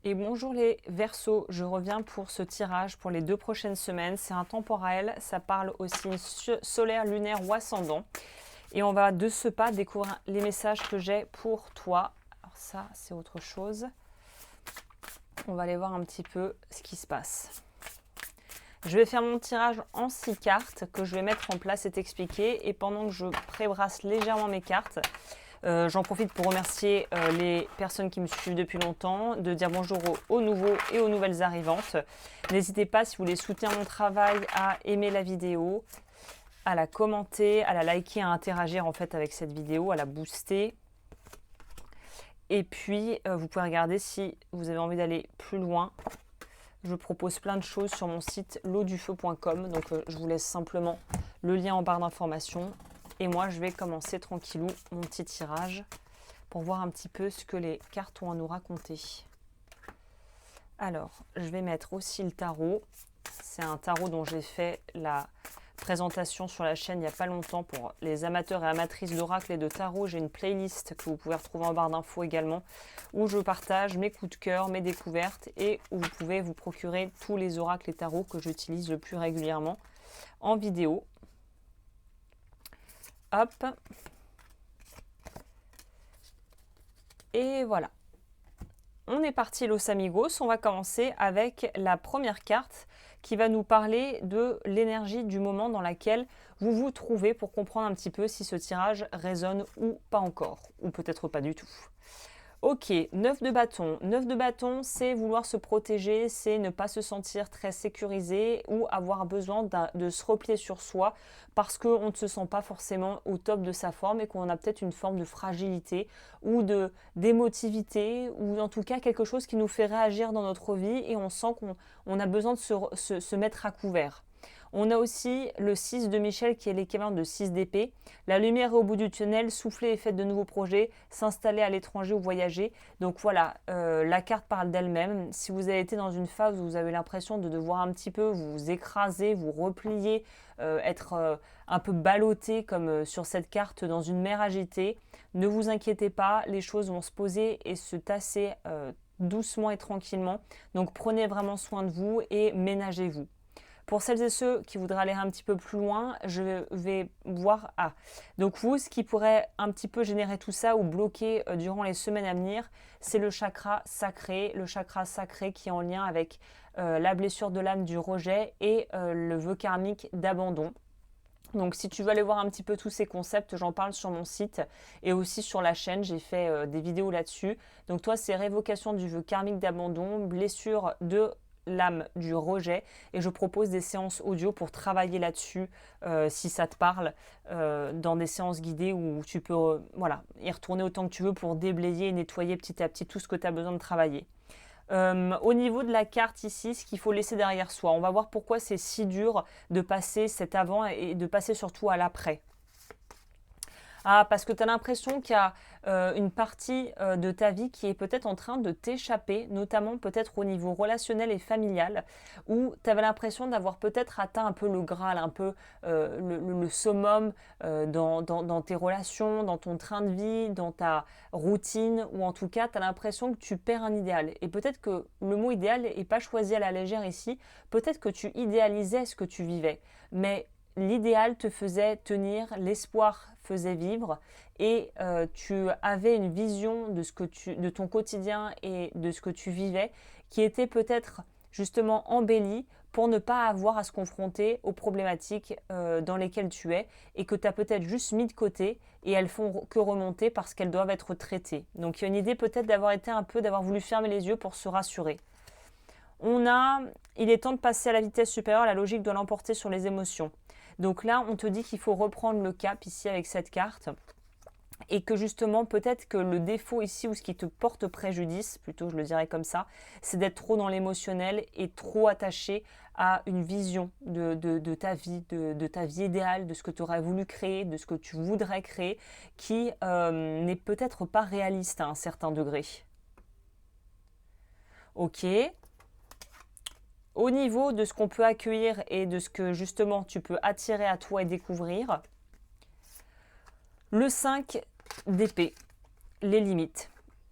Et bonjour les Verseaux, je reviens pour ce tirage pour les 2 prochaines semaines. C'est un temporel, ça parle au signe solaire, lunaire ou ascendant. Et on va de ce pas découvrir les messages que j'ai pour toi. Alors ça, c'est autre chose. On va aller voir un petit peu ce qui se passe. Je vais faire mon tirage en 6 cartes que je vais mettre en place et t'expliquer. Et pendant que je pré-brasse légèrement mes cartes, j'en profite pour remercier les personnes qui me suivent depuis longtemps, de dire bonjour aux nouveaux et aux nouvelles arrivantes. N'hésitez pas, si vous voulez soutenir mon travail, à aimer la vidéo, à la commenter, à la liker, à interagir en fait avec cette vidéo, à la booster. Et puis, vous pouvez regarder si vous avez envie d'aller plus loin. Je propose plein de choses sur mon site lodufeu.com. Donc, je vous laisse simplement le lien en barre d'informations. Et moi, je vais commencer tranquillou mon petit tirage pour voir un petit peu ce que les cartes ont à nous raconter. Alors, je vais mettre aussi le tarot. C'est un tarot dont j'ai fait la présentation sur la chaîne il n'y a pas longtemps pour les amateurs et amatrices d'oracle et de tarot. J'ai une playlist que vous pouvez retrouver en barre d'infos également, où je partage mes coups de cœur, mes découvertes et où vous pouvez vous procurer tous les oracles et tarots que j'utilise le plus régulièrement en vidéo. Hop. Et voilà. On est parti Los Amigos. On va commencer avec la première carte qui va nous parler de l'énergie du moment dans laquelle vous vous trouvez pour comprendre un petit peu si ce tirage résonne ou pas encore, ou peut-être pas du tout. Ok, 9 de bâton. 9 de bâton, c'est vouloir se protéger, c'est ne pas se sentir très sécurisé ou avoir besoin de se replier sur soi parce qu'on ne se sent pas forcément au top de sa forme et qu'on a peut-être une forme de fragilité ou d'émotivité ou en tout cas quelque chose qui nous fait réagir dans notre vie et on sent qu'on a besoin de se mettre à couvert. On a aussi le 6 de Michel qui est l'équivalent de 6 d'épée. La lumière est au bout du tunnel, souffler et faites de nouveaux projets, s'installer à l'étranger ou voyager. Donc voilà, la carte parle d'elle-même. Si vous avez été dans une phase où vous avez l'impression de devoir un petit peu vous écraser, vous replier, être un peu ballotté comme sur cette carte dans une mer agitée, ne vous inquiétez pas, les choses vont se poser et se tasser doucement et tranquillement. Donc prenez vraiment soin de vous et ménagez-vous. Pour celles et ceux qui voudraient aller un petit peu plus loin, je vais voir... Ah, donc vous, ce qui pourrait un petit peu générer tout ça ou bloquer durant les semaines à venir, c'est le chakra sacré qui est en lien avec la blessure de l'âme du rejet et le vœu karmique d'abandon. Donc si tu veux aller voir un petit peu tous ces concepts, j'en parle sur mon site et aussi sur la chaîne, j'ai fait des vidéos là-dessus. Donc toi, c'est révocation du vœu karmique d'abandon, blessure de l'âme du rejet et je propose des séances audio pour travailler là-dessus si ça te parle dans des séances guidées où tu peux voilà, y retourner autant que tu veux pour déblayer et nettoyer petit à petit tout ce que tu as besoin de travailler. Au niveau de la carte ici, ce qu'il faut laisser derrière soi, on va voir pourquoi c'est si dur de passer cet avant et de passer surtout à l'après. Ah, parce que tu as l'impression qu'il y a une partie de ta vie qui est peut-être en train de t'échapper, notamment peut-être au niveau relationnel et familial, où tu avais l'impression d'avoir peut-être atteint un peu le Graal, un peu le summum dans tes relations, dans ton train de vie, dans ta routine, ou en tout cas, tu as l'impression que tu perds un idéal. Et peut-être que le mot idéal n'est pas choisi à la légère ici, peut-être que tu idéalisais ce que tu vivais, mais l'idéal te faisait tenir, l'espoir faisait vivre et tu avais une vision de ton quotidien et de ce que tu vivais qui était peut-être justement embellie pour ne pas avoir à se confronter aux problématiques dans lesquelles tu es et que tu as peut-être juste mis de côté et elles font que remonter parce qu'elles doivent être traitées. Donc il y a une idée peut-être d'avoir voulu fermer les yeux pour se rassurer. Il est temps de passer à la vitesse supérieure, la logique doit l'emporter sur les émotions. Donc là, on te dit qu'il faut reprendre le cap ici avec cette carte et que justement, peut-être que le défaut ici ou ce qui te porte préjudice, plutôt je le dirais comme ça, c'est d'être trop dans l'émotionnel et trop attaché à une vision de ta vie, de ta vie idéale, de ce que tu aurais voulu créer, de ce que tu voudrais créer, qui n'est peut-être pas réaliste à un certain degré. Ok. Au niveau de ce qu'on peut accueillir et de ce que justement tu peux attirer à toi et découvrir, le 5 d'épée, les limites.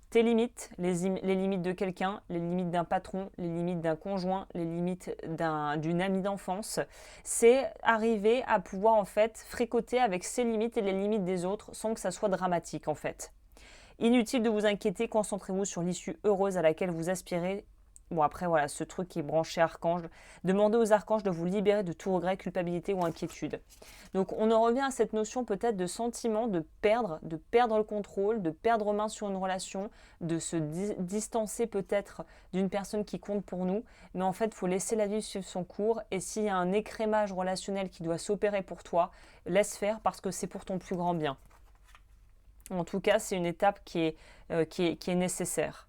tes limites, les limites de quelqu'un, les limites d'un patron, les limites d'un conjoint, les limites d'une amie d'enfance. C'est arriver à pouvoir en fait fricoter avec ses limites et les limites des autres sans que ça soit dramatique en fait. Inutile de vous inquiéter, concentrez-vous sur l'issue heureuse à laquelle vous aspirez. Bon après voilà, ce truc qui est branché archange. Demandez aux archanges de vous libérer de tout regret, culpabilité ou inquiétude. Donc on en revient à cette notion peut-être de sentiment de perdre le contrôle, de perdre main sur une relation, de se distancer peut-être d'une personne qui compte pour nous. Mais en fait, il faut laisser la vie suivre son cours. Et s'il y a un écrémage relationnel qui doit s'opérer pour toi, laisse faire parce que c'est pour ton plus grand bien. En tout cas, c'est une étape qui est nécessaire.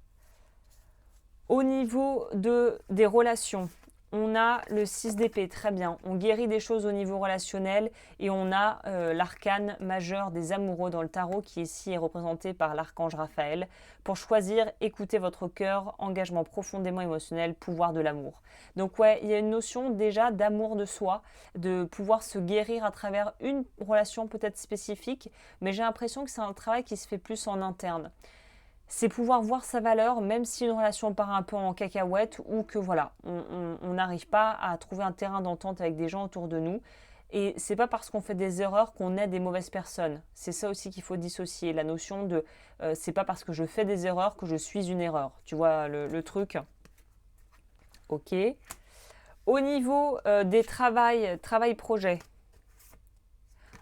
Au niveau des relations, on a le 6 d'épée, très bien. On guérit des choses au niveau relationnel et on a l'arcane majeur des amoureux dans le tarot qui ici est représenté par l'archange Raphaël. Pour choisir, écoutez votre cœur, engagement profondément émotionnel, pouvoir de l'amour. Donc ouais, il y a une notion déjà d'amour de soi, de pouvoir se guérir à travers une relation peut-être spécifique, mais j'ai l'impression que c'est un travail qui se fait plus en interne. C'est pouvoir voir sa valeur, même si une relation part un peu en cacahuète ou que voilà, on n'arrive pas à trouver un terrain d'entente avec des gens autour de nous. Et c'est pas parce qu'on fait des erreurs qu'on est des mauvaises personnes. C'est ça aussi qu'il faut dissocier. La notion de c'est pas parce que je fais des erreurs que je suis une erreur. Tu vois le truc. Ok. Au niveau des travail projet.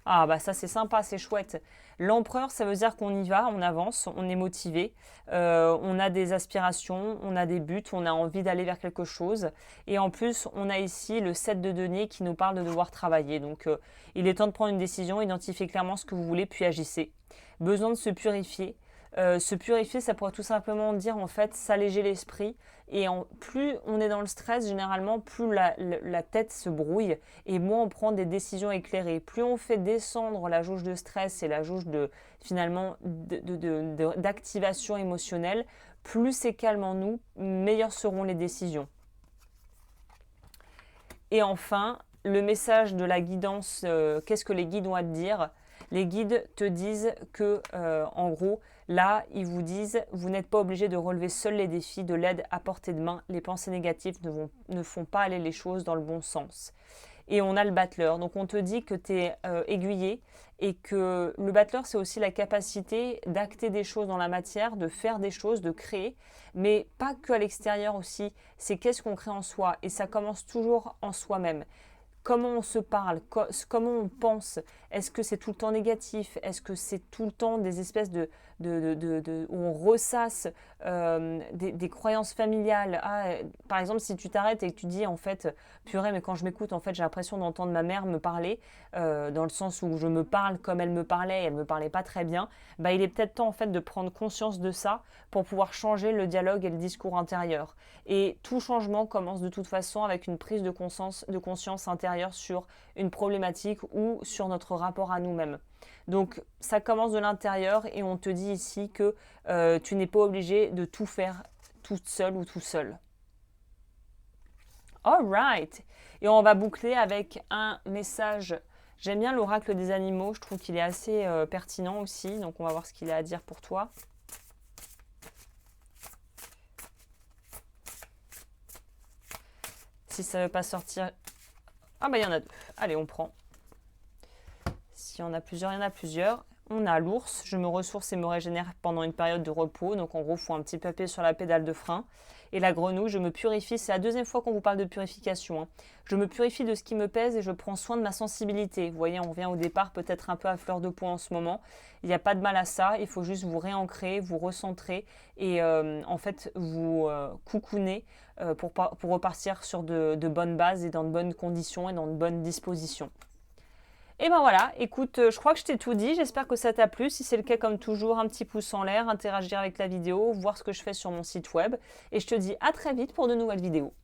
Ah bah ça c'est sympa, c'est chouette. L'empereur, ça veut dire qu'on y va, on avance, on est motivé, on a des aspirations, on a des buts, on a envie d'aller vers quelque chose. Et en plus, on a ici le 7 de denier qui nous parle de devoir travailler. Donc il est temps de prendre une décision, identifier clairement ce que vous voulez, puis agissez. Besoin de se purifier. Se purifier, ça pourrait tout simplement dire en fait s'alléger l'esprit. Et plus on est dans le stress, généralement, plus la tête se brouille et moins on prend des décisions éclairées. Plus on fait descendre la jauge de stress et la jauge finalement d'activation émotionnelle, plus c'est calme en nous, meilleures seront les décisions. Et enfin, le message de la guidance, qu'est-ce que les guides ont à te dire ? Les guides te disent que, en gros, là, ils vous disent, vous n'êtes pas obligé de relever seul les défis, de l'aide à portée de main. Les pensées négatives ne font pas aller les choses dans le bon sens. Et on a le battleur. Donc on te dit que tu es aiguillé et que le battleur, c'est aussi la capacité d'acter des choses dans la matière, de faire des choses, de créer, mais pas que à l'extérieur aussi. C'est qu'est-ce qu'on crée en soi et ça commence toujours en soi-même. Comment on se parle, comment on pense, est-ce que c'est tout le temps négatif, est-ce que c'est tout le temps des espèces où on ressasse des croyances familiales. Par exemple, si tu t'arrêtes et que tu dis en fait, purée, mais quand je m'écoute, en fait, j'ai l'impression d'entendre ma mère me parler, dans le sens où je me parle comme elle me parlait et elle me parlait pas très bien, bah, il est peut-être temps en fait de prendre conscience de ça pour pouvoir changer le dialogue et le discours intérieur. Et tout changement commence de toute façon avec une prise de conscience intérieure sur une problématique ou sur notre rapport à nous-mêmes. Donc ça commence de l'intérieur et on te dit ici que tu n'es pas obligé de tout faire toute seule ou tout seul. Alright. Et on va boucler avec un message. J'aime bien l'oracle des animaux, je trouve qu'il est assez pertinent aussi. Donc on va voir ce qu'il a à dire pour toi. Si ça ne veut pas sortir... Ah bah il y en a deux. Allez, on prend. Si on a plusieurs, il y en a plusieurs. On a l'ours, je me ressource et me régénère pendant une période de repos. Donc en gros, il faut un petit peu appuyer sur la pédale de frein. Et la grenouille, je me purifie. C'est la deuxième fois qu'on vous parle de purification. Je me purifie de ce qui me pèse et je prends soin de ma sensibilité. Vous voyez, on revient au départ peut-être un peu à fleur de peau en ce moment. Il n'y a pas de mal à ça. Il faut juste vous réancrer, vous recentrer et en fait vous coucouner pour repartir sur de bonnes bases et dans de bonnes conditions et dans de bonnes dispositions. Et ben voilà, écoute, je crois que je t'ai tout dit, j'espère que ça t'a plu. Si c'est le cas, comme toujours, un petit pouce en l'air, interagir avec la vidéo, voir ce que je fais sur mon site web. Et je te dis à très vite pour de nouvelles vidéos.